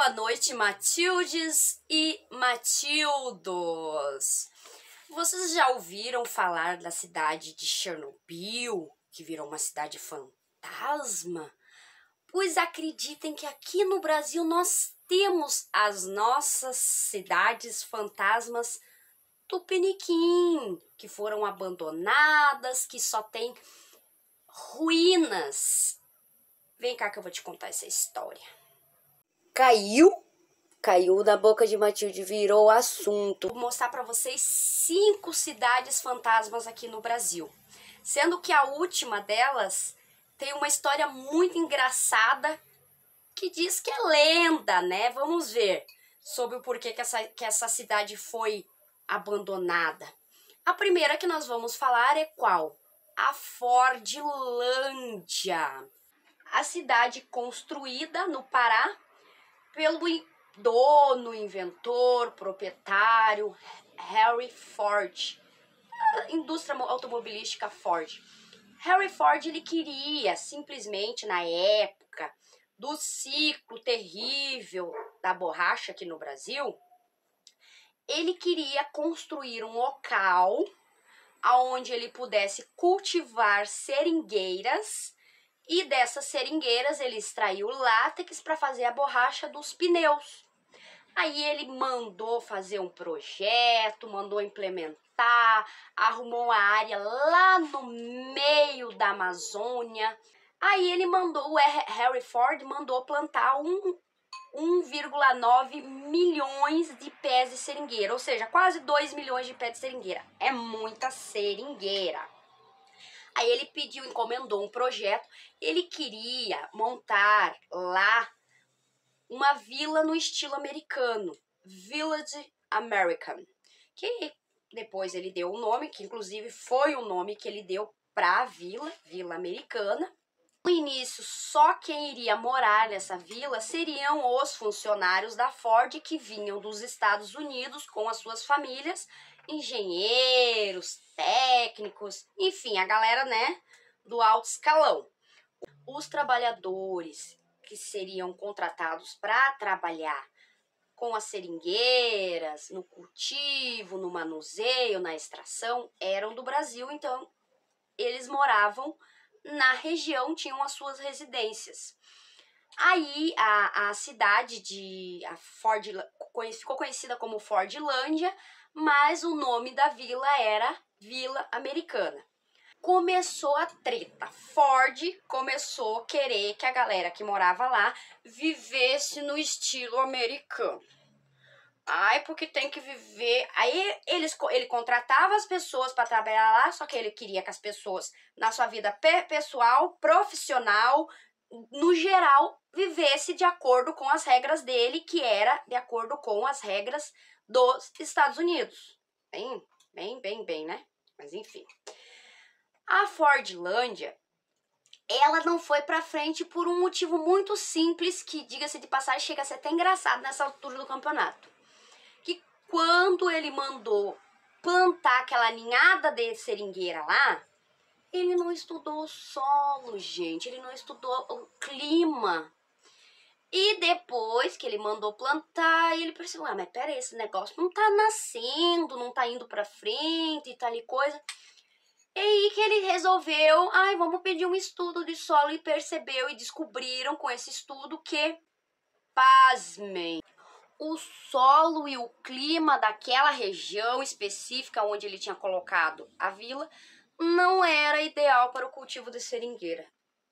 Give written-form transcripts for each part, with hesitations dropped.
Boa noite, Matildes e Matildos! Vocês já ouviram falar da cidade de Chernobyl, que virou uma cidade fantasma? Pois acreditem que aqui no Brasil nós temos as nossas cidades fantasmas Tupiniquim, que foram abandonadas, que só tem ruínas. Vem cá que eu vou te contar essa história. Caiu na boca de Matilde, virou assunto. Vou mostrar para vocês 5 cidades fantasmas aqui no Brasil. Sendo que a última delas tem uma história muito engraçada que diz que é lenda, né? Vamos ver sobre o porquê que essa cidade foi abandonada. A primeira que nós vamos falar é qual? A Fordlândia. A cidade construída no Pará pelo dono, inventor, proprietário Henry Ford, a indústria automobilística Ford. Henry Ford, ele queria simplesmente, na época do ciclo terrível da borracha aqui no Brasil, ele queria construir um local onde ele pudesse cultivar seringueiras, e dessas seringueiras ele extraiu látex para fazer a borracha dos pneus. Aí ele mandou fazer um projeto, mandou implementar, arrumou uma área lá no meio da Amazônia. Aí ele mandou, o Henry Ford mandou plantar 1,9 milhões de pés de seringueira, ou seja, quase 2 milhões de pés de seringueira. É muita seringueira. Aí ele pediu, encomendou um projeto, ele queria montar lá uma vila no estilo americano, Village American, que depois ele deu o nome, que inclusive foi o nome que ele deu para a Vila Americana. No início, só quem iria morar nessa vila seriam os funcionários da Ford que vinham dos Estados Unidos com as suas famílias, engenheiros, técnicos, enfim, a galera, né, do alto escalão. Os trabalhadores que seriam contratados para trabalhar com as seringueiras, no cultivo, no manuseio, na extração, eram do Brasil, então eles moravam na região, tinham as suas residências. Aí a cidade a Ford ficou conhecida como Fordlândia, mas o nome da vila era Vila Americana. Começou a treta. Ford começou a querer que a galera que morava lá vivesse no estilo americano. Ai, porque tem que viver. Aí ele contratava as pessoas para trabalhar lá, só que ele queria que as pessoas, na sua vida pessoal, profissional, no geral, vivesse de acordo com as regras dele, que era de acordo com as regras dos Estados Unidos. Bem, né? Mas enfim. A Fordlândia, ela não foi pra frente por um motivo muito simples, que, diga-se de passagem, chega a ser até engraçado nessa altura do campeonato. Que quando ele mandou plantar aquela ninhada de seringueira lá, ele não estudou o solo, gente, ele não estudou o clima. E depois que ele mandou plantar, ele percebeu, mas peraí, esse negócio não tá nascendo, não tá indo pra frente e tal e coisa. E aí que ele resolveu, vamos pedir um estudo de solo, e percebeu e descobriram com esse estudo que, pasmem, o solo e o clima daquela região específica onde ele tinha colocado a vila não era ideal para o cultivo de seringueira.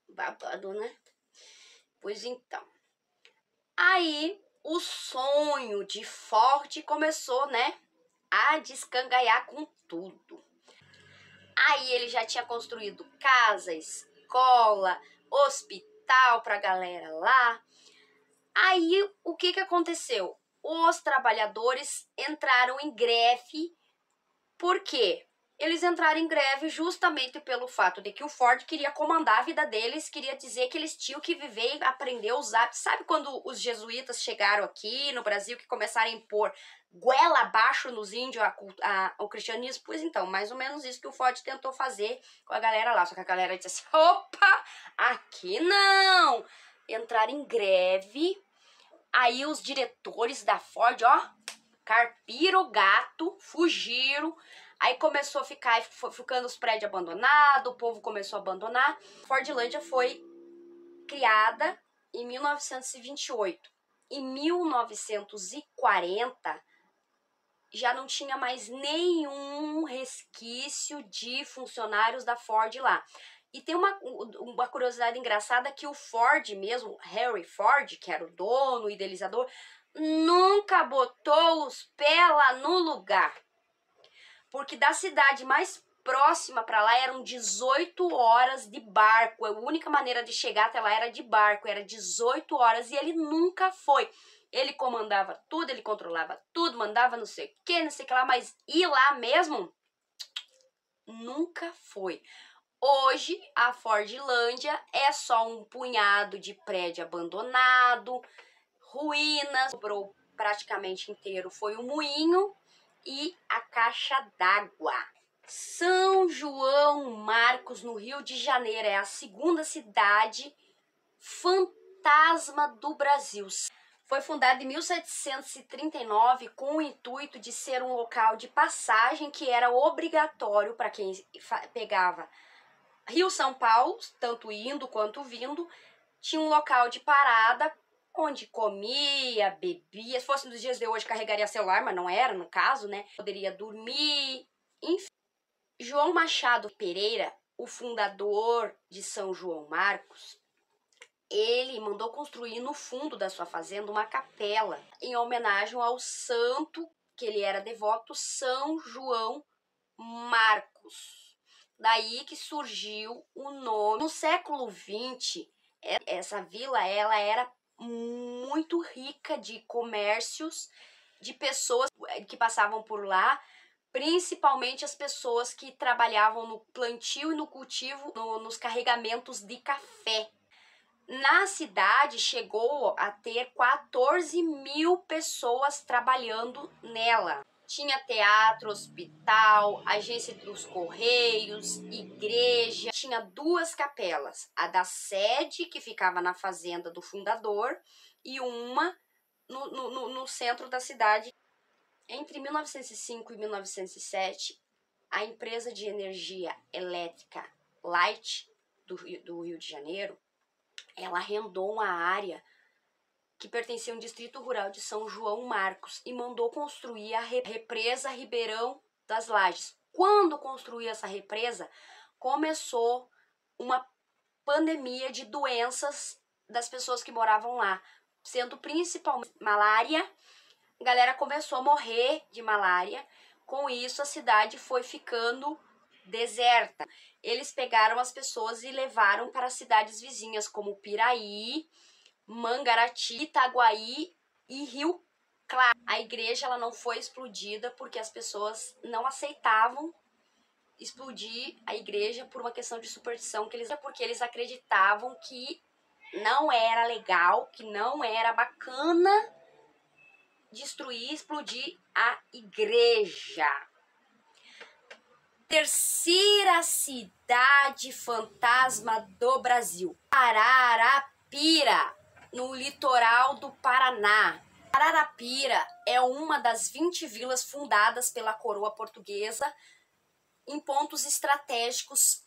Babado, né? Pois então. Aí o sonho de Ford começou, né, a descangaiar com tudo. Aí ele já tinha construído casa, escola, hospital pra galera lá. Aí o que aconteceu? Os trabalhadores entraram em greve. Por quê? Eles entraram em greve justamente pelo fato de que o Ford queria comandar a vida deles, queria dizer que eles tinham que viver e aprender os hábitos. Sabe quando os jesuítas chegaram aqui no Brasil, que começaram a impor goela abaixo nos índios o cristianismo? Pois então, mais ou menos isso que o Ford tentou fazer com a galera lá. Só que a galera disse assim, opa, aqui não! Entraram em greve Aí os diretores da Ford, ó, carpiram o gato, fugiram. Aí começou a ficar, foi ficando os prédios abandonados, o povo começou a abandonar. Fordlândia foi criada em 1928. Em 1940, já não tinha mais nenhum resquício de funcionários da Ford lá. E tem uma curiosidade engraçada que o Ford mesmo, Henry Ford, que era o dono, o idealizador, nunca botou os pés lá no lugar. Porque da cidade mais próxima para lá eram 18 horas de barco. A única maneira de chegar até lá era de barco, era 18 horas e ele nunca foi. Ele comandava tudo, ele controlava tudo, mandava não sei o que lá, mas ir lá mesmo nunca foi. Hoje, a Fordlândia é só um punhado de prédio abandonado, ruínas, sobrou praticamente inteiro foi o moinho e a caixa d'água. São João Marcos, no Rio de Janeiro, é a segunda cidade fantasma do Brasil. Foi fundada em 1739 com o intuito de ser um local de passagem que era obrigatório para quem pegava Rio-São Paulo, tanto indo quanto vindo. Tinha um local de parada onde comia, bebia. Se fosse nos dias de hoje, carregaria celular, mas não era, no caso, né? Poderia dormir, enfim. João Machado Pereira, o fundador de São João Marcos, ele mandou construir no fundo da sua fazenda uma capela em homenagem ao santo que ele era devoto, São João Marcos. Daí que surgiu o nome. No século XX, essa vila ela era muito rica de comércios, de pessoas que passavam por lá, principalmente as pessoas que trabalhavam no plantio e no cultivo, nos carregamentos de café. Na cidade chegou a ter 14 mil pessoas trabalhando nela. Tinha teatro, hospital, agência dos correios, igreja. Tinha duas capelas, a da sede, que ficava na fazenda do fundador, e uma no centro da cidade. Entre 1905 e 1907, a empresa de energia elétrica Light do Rio de Janeiro, ela arrendou uma área que pertencia ao distrito rural de São João Marcos e mandou construir a represa Ribeirão das Lajes. Quando construiu essa represa, começou uma pandemia de doenças das pessoas que moravam lá, sendo principalmente malária. A galera começou a morrer de malária. Com isso, a cidade foi ficando deserta. Eles pegaram as pessoas e levaram para cidades vizinhas como Piraí, Mangarati, Itaguaí e Rio Claro. A igreja ela não foi explodida porque as pessoas não aceitavam explodir a igreja por uma questão de superstição, porque eles acreditavam que não era legal, que não era bacana destruir, explodir a igreja. Terceira cidade fantasma do Brasil, Ararapira, no litoral do Paraná. Ararapira é uma das 20 vilas fundadas pela coroa portuguesa em pontos estratégicos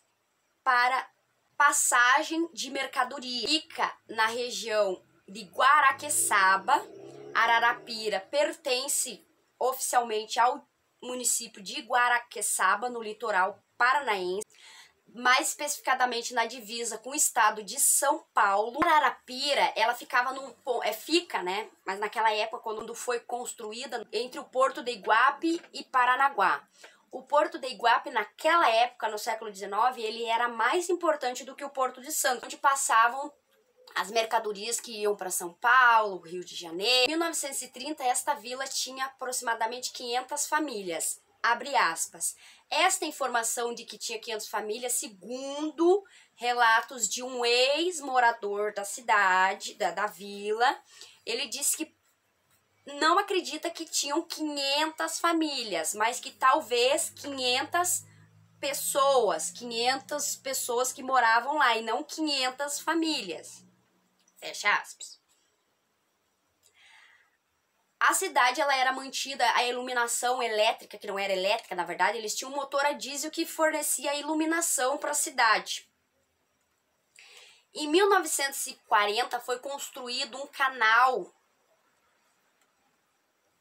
para passagem de mercadoria. Fica na região de Guaraqueçaba. Ararapira pertence oficialmente ao município de Guaraqueçaba, no litoral paranaense, mais especificadamente na divisa com o estado de São Paulo. Ararapira, ela ficava fica, né? Mas naquela época, quando foi construída, entre o Porto de Iguape e Paranaguá. O Porto de Iguape, naquela época, no século XIX, ele era mais importante do que o Porto de Santos, onde passavam as mercadorias que iam para São Paulo, Rio de Janeiro. Em 1930, esta vila tinha aproximadamente 500 famílias. Abre aspas. Esta informação de que tinha 500 famílias, segundo relatos de um ex-morador da cidade, da vila, ele disse que não acredita que tinham 500 famílias, mas que talvez 500 pessoas que moravam lá e não 500 famílias. Fecha aspas. A cidade, ela era mantida, a iluminação elétrica, que não era elétrica, na verdade, eles tinham um motor a diesel que fornecia a iluminação para a cidade. Em 1940 foi construído um canal,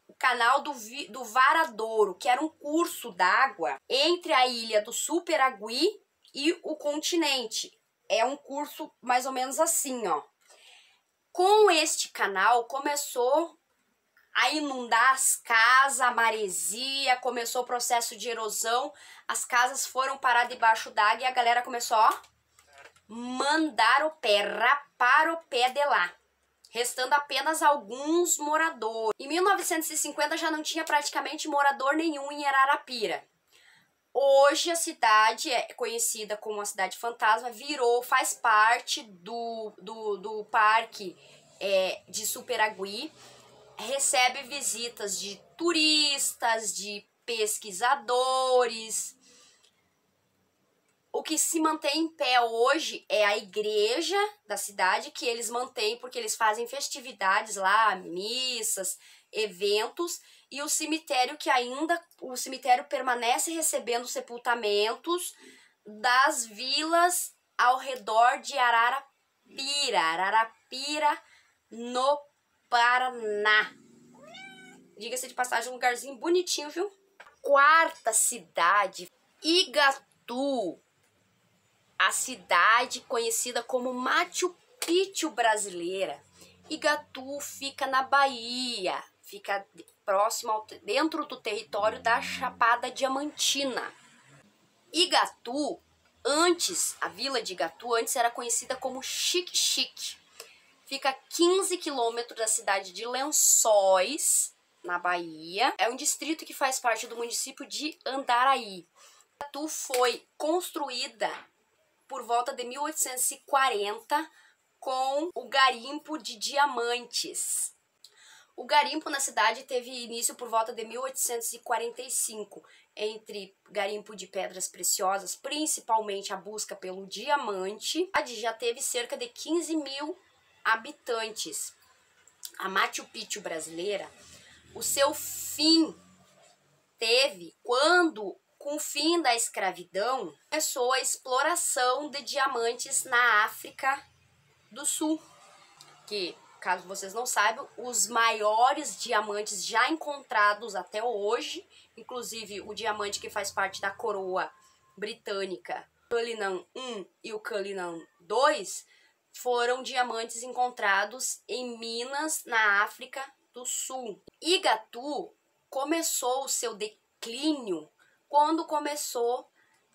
o canal do Varadouro, que era um curso d'água entre a ilha do Superagui e o continente. É um curso mais ou menos assim, ó. Com este canal começou a inundar as casas, a maresia, começou o processo de erosão, as casas foram parar debaixo d'água e a galera começou, ó, mandar o pé, rapar o pé de lá, restando apenas alguns moradores. Em 1950 já não tinha praticamente morador nenhum em Ararapira. Hoje a cidade é conhecida como a cidade fantasma, faz parte do parque de Superagui, recebe visitas de turistas, de pesquisadores. O que se mantém em pé hoje é a igreja da cidade, que eles mantêm porque eles fazem festividades lá, missas, eventos, e o cemitério o cemitério permanece recebendo sepultamentos das vilas ao redor de Ararapira, no Paraná. Diga-se de passagem, um lugarzinho bonitinho, viu? Quarta cidade, Igatu. A cidade conhecida como Machu Picchu brasileira. Igatu fica na Bahia, fica próximo dentro do território da Chapada Diamantina. Igatu, a vila de Igatu antes era conhecida como Xique-Xique. Fica a 15 quilômetros da cidade de Lençóis, na Bahia. É um distrito que faz parte do município de Andaraí. Igatu foi construída por volta de 1840 com o garimpo de diamantes. O garimpo na cidade teve início por volta de 1845, entre garimpo de pedras preciosas, principalmente a busca pelo diamante. A cidade já teve cerca de 15 mil habitantes. A Machu Picchu brasileira, o seu fim teve quando, com o fim da escravidão, começou a exploração de diamantes na África do Sul, que, caso vocês não saibam, os maiores diamantes já encontrados até hoje, inclusive o diamante que faz parte da coroa britânica, o Cullinan I e o Cullinan II, foram diamantes encontrados em minas na África do Sul. Igatu começou o seu declínio quando começou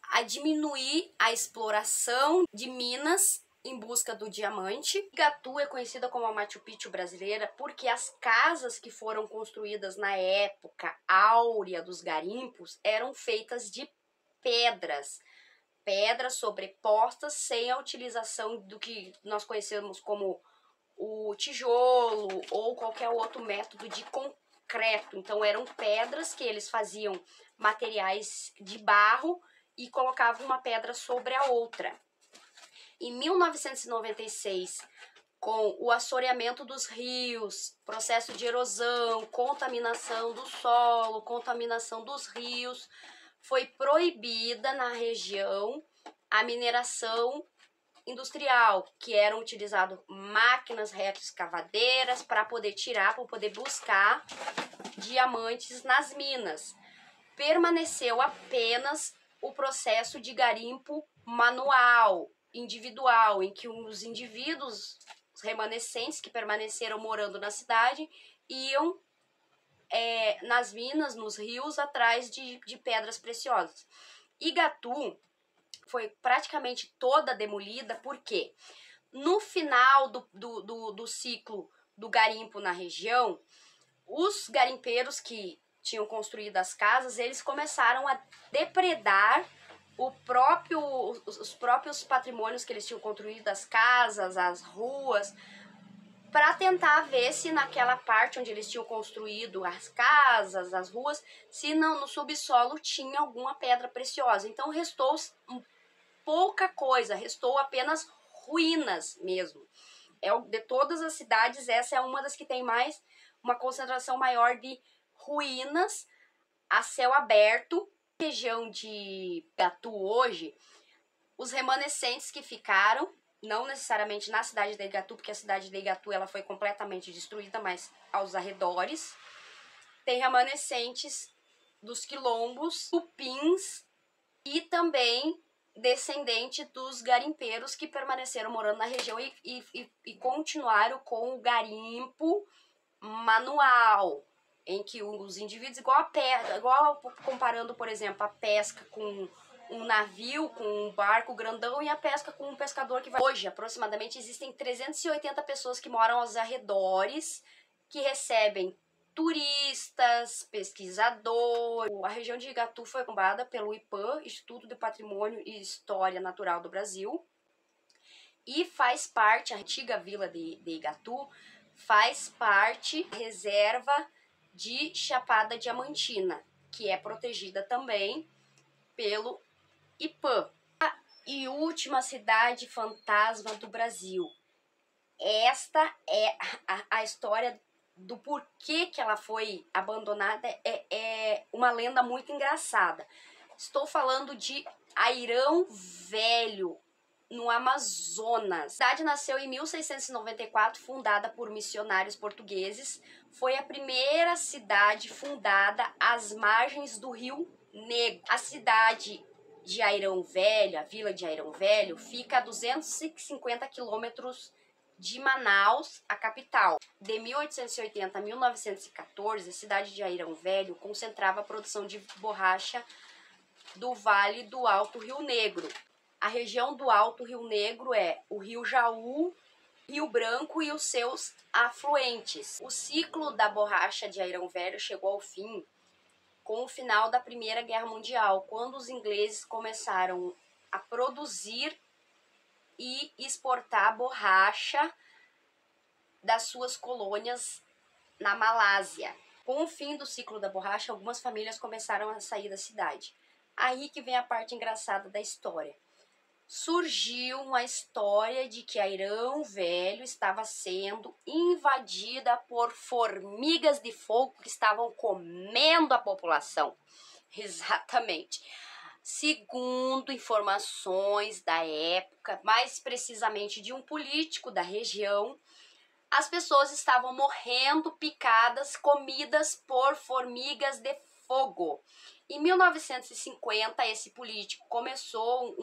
a diminuir a exploração de minas em busca do diamante. Igatu é conhecida como a Machu Picchu brasileira porque as casas que foram construídas na época áurea dos garimpos eram feitas de pedras sobrepostas sem a utilização do que nós conhecemos como o tijolo ou qualquer outro método de concreto. Então eram pedras que eles faziam materiais de barro e colocavam uma pedra sobre a outra. Em 1996, com o assoreamento dos rios, processo de erosão, contaminação do solo, contaminação dos rios, foi proibida na região a mineração industrial, que eram utilizadas máquinas retroescavadeiras para poder buscar diamantes nas minas. Permaneceu apenas o processo de garimpo manual, individual, em que os indivíduos, os remanescentes que permaneceram morando na cidade, iam nas minas, nos rios, atrás de pedras preciosas. Igatu foi praticamente toda demolida, porque no final do ciclo do garimpo na região, os garimpeiros que tinham construído as casas, eles começaram a depredar os próprios patrimônios que eles tinham construído, as casas, as ruas, para tentar ver se naquela parte onde eles tinham construído as casas, as ruas, se não, no subsolo tinha alguma pedra preciosa. Então restou pouca coisa, restou apenas ruínas mesmo. De todas as cidades, essa é uma das que tem mais uma concentração maior de ruínas a céu aberto. Na região de Igatu hoje, os remanescentes que ficaram, não necessariamente na cidade de Igatu, porque a cidade de Igatu ela foi completamente destruída, mas aos arredores, tem remanescentes dos quilombos, tupins e também descendente dos garimpeiros que permaneceram morando na região e continuaram com o garimpo manual, em que os indivíduos, igual comparando, por exemplo, a pesca com um navio, com um barco grandão e a pesca com um pescador que vai... Hoje, aproximadamente, existem 380 pessoas que moram aos arredores, que recebem turistas, pesquisadores. A região de Igatu foi fundada pelo IPAM, Instituto de Patrimônio e História Natural do Brasil, e faz parte, a antiga vila de Igatu, faz parte da reserva de Chapada Diamantina, que é protegida também pelo IPAM. E última cidade fantasma do Brasil. Esta é a história do porquê que ela foi abandonada, é uma lenda muito engraçada. Estou falando de Airão Velho, no Amazonas. A cidade nasceu em 1694, fundada por missionários portugueses. Foi a primeira cidade fundada às margens do Rio Negro. A cidade de Airão Velho, a vila de Airão Velho, fica a 250 quilômetros de Manaus, a capital. De 1880 a 1914, a cidade de Airão Velho concentrava a produção de borracha do Vale do Alto Rio Negro. A região do Alto Rio Negro é o Rio Jaú, Rio Branco e os seus afluentes. O ciclo da borracha de Airão Velho chegou ao fim com o final da Primeira Guerra Mundial, quando os ingleses começaram a produzir e exportar borracha das suas colônias na Malásia. Com o fim do ciclo da borracha, algumas famílias começaram a sair da cidade. Aí que vem a parte engraçada da história. Surgiu uma história de que Airão Velho estava sendo invadida por formigas de fogo que estavam comendo a população. Exatamente. Segundo informações da época, mais precisamente de um político da região, as pessoas estavam morrendo picadas, comidas por formigas de fogo. Em 1950, esse político começou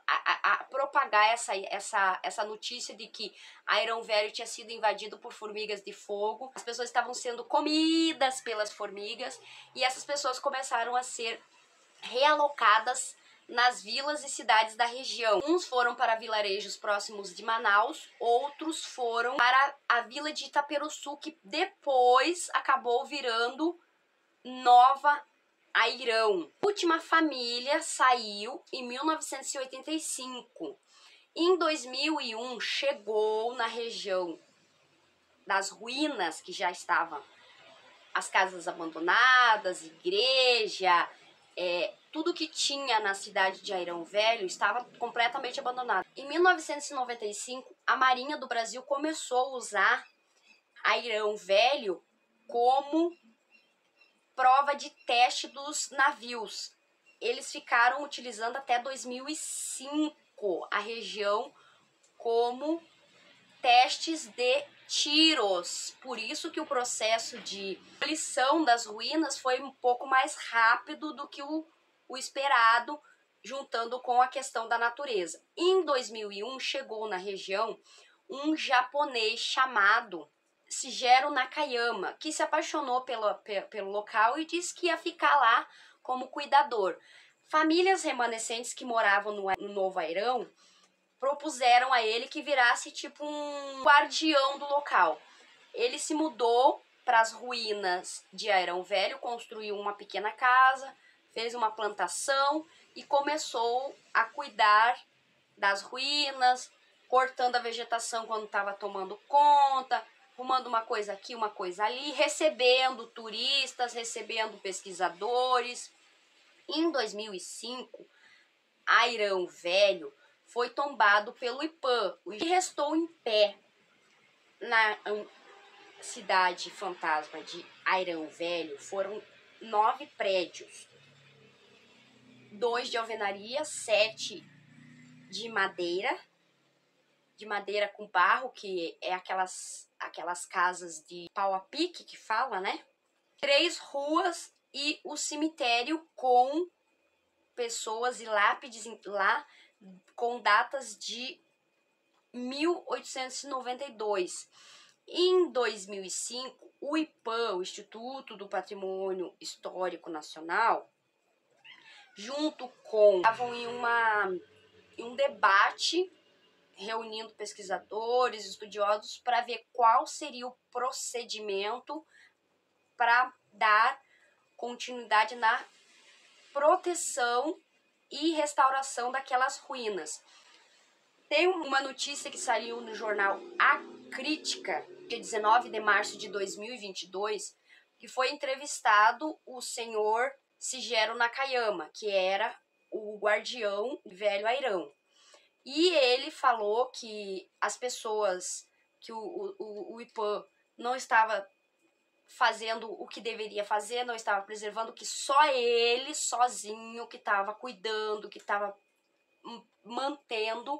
a propagar essa notícia de que Airão Velho tinha sido invadido por formigas de fogo. As pessoas estavam sendo comidas pelas formigas e essas pessoas começaram a ser realocadas nas vilas e cidades da região. Uns foram para vilarejos próximos de Manaus, outros foram para a vila de Itaperuçu, que depois acabou virando Nova Airão. A última família saiu em 1985. Em 2001 chegou na região das ruínas, que já estavam as casas abandonadas, igreja, tudo que tinha na cidade de Airão Velho estava completamente abandonado. Em 1995, a Marinha do Brasil começou a usar Airão Velho como prova de teste dos navios. Eles ficaram utilizando até 2005 a região como testes de tiros. Por isso que o processo de demolição das ruínas foi um pouco mais rápido do que o esperado, juntando com a questão da natureza. Em 2001 chegou na região um japonês chamado Shigeru Nakayama, que se apaixonou pelo local e disse que ia ficar lá como cuidador. Famílias remanescentes que moravam no Novo Airão propuseram a ele que virasse tipo um guardião do local. Ele se mudou para as ruínas de Airão Velho, construiu uma pequena casa, fez uma plantação e começou a cuidar das ruínas, cortando a vegetação quando estava tomando conta, arrumando uma coisa aqui, uma coisa ali, recebendo turistas, recebendo pesquisadores. Em 2005, Airão Velho foi tombado pelo IPAM e restou em pé cidade fantasma de Airão Velho foram 9 prédios. 2 de alvenaria, 7 de madeira com barro, que é aquelas casas de pau a pique que fala, né? 3 ruas e o cemitério com pessoas e lápides lá com datas de 1892. Em 2005, o IPAN, o Instituto do Patrimônio Histórico Nacional, junto com... estavam em um debate, reunindo pesquisadores, estudiosos, para ver qual seria o procedimento para dar continuidade na proteção e restauração daquelas ruínas. Tem uma notícia que saiu no jornal A Crítica, dia 19 de março de 2022, que foi entrevistado o senhor Shigeru Nakayama, que era o guardião do Velho Airão. E ele falou que as pessoas, que o IPAN não estava fazendo o que deveria fazer, não estava preservando, que só ele, sozinho, que estava cuidando, que estava mantendo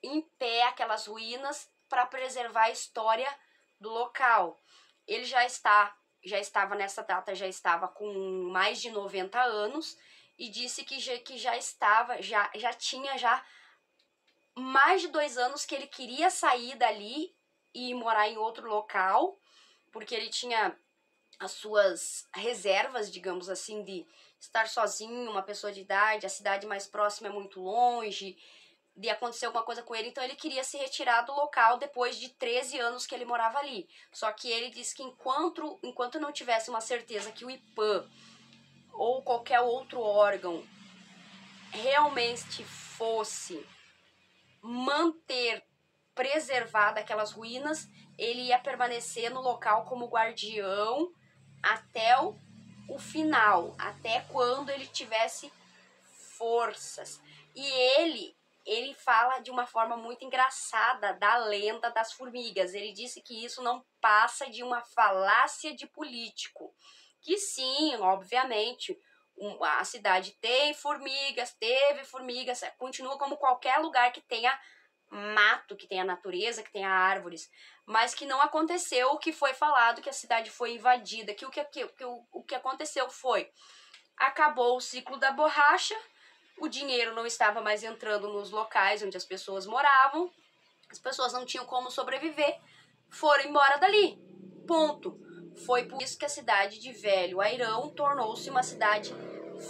em pé aquelas ruínas para preservar a história do local. Ele já estava nessa data, já estava com mais de 90 anos e disse que já tinha mais de 2 anos que ele queria sair dali e morar em outro local, porque ele tinha as suas reservas, digamos assim, de estar sozinho, uma pessoa de idade, a cidade mais próxima é muito longe, de acontecer alguma coisa com ele, então ele queria se retirar do local depois de 13 anos que ele morava ali. Só que ele disse que enquanto não tivesse uma certeza que o IPAN ou qualquer outro órgão realmente fosse manter preservada aquelas ruínas, ele ia permanecer no local como guardião até o final, até quando ele tivesse forças. E ele fala de uma forma muito engraçada da lenda das formigas. Ele disse que isso não passa de uma falácia de político. Que sim, obviamente, a cidade tem formigas, teve formigas, continua como qualquer lugar que tenha mato, que tenha natureza, que tenha árvores, mas que não aconteceu o que foi falado, que a cidade foi invadida, que o que aconteceu foi, acabou o ciclo da borracha, o dinheiro não estava mais entrando nos locais onde as pessoas moravam, as pessoas não tinham como sobreviver, foram embora dali, ponto. Foi por isso que a cidade de Velho Airão tornou-se uma cidade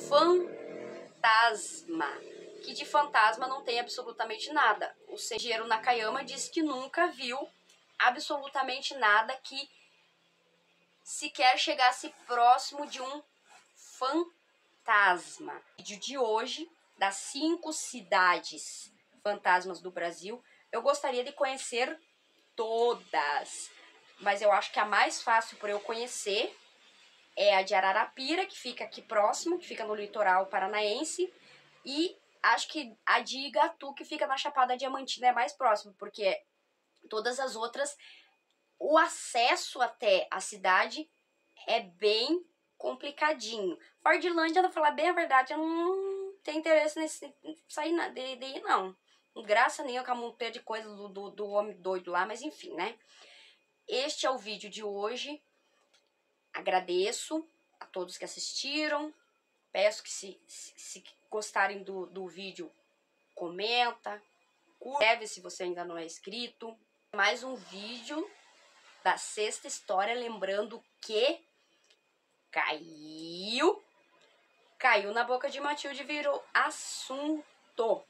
fantasma, que de fantasma não tem absolutamente nada. O Shigeru Nakayama disse que nunca viu absolutamente nada que sequer chegasse próximo de um fantasma. No vídeo de hoje, das 5 cidades fantasmas do Brasil, eu gostaria de conhecer todas, mas eu acho que a mais fácil para eu conhecer é a de Ararapira, que fica aqui próximo, que fica no litoral paranaense, e acho que a de Igatu, que fica na Chapada Diamantina, é mais próximo, porque todas as outras, o acesso até a cidade é bem complicadinho. Fordlândia, pra falar bem a verdade, eu não tenho interesse nesse sair de ir, não. Graça nenhuma, com a montanha de coisa do homem doido lá, mas enfim, né? Este é o vídeo de hoje. Agradeço a todos que assistiram. Peço que se gostarem do vídeo, comenta, inscreve se você ainda não é inscrito. Mais um vídeo da 6ª história, lembrando que caiu na boca de Matilde, virou assunto.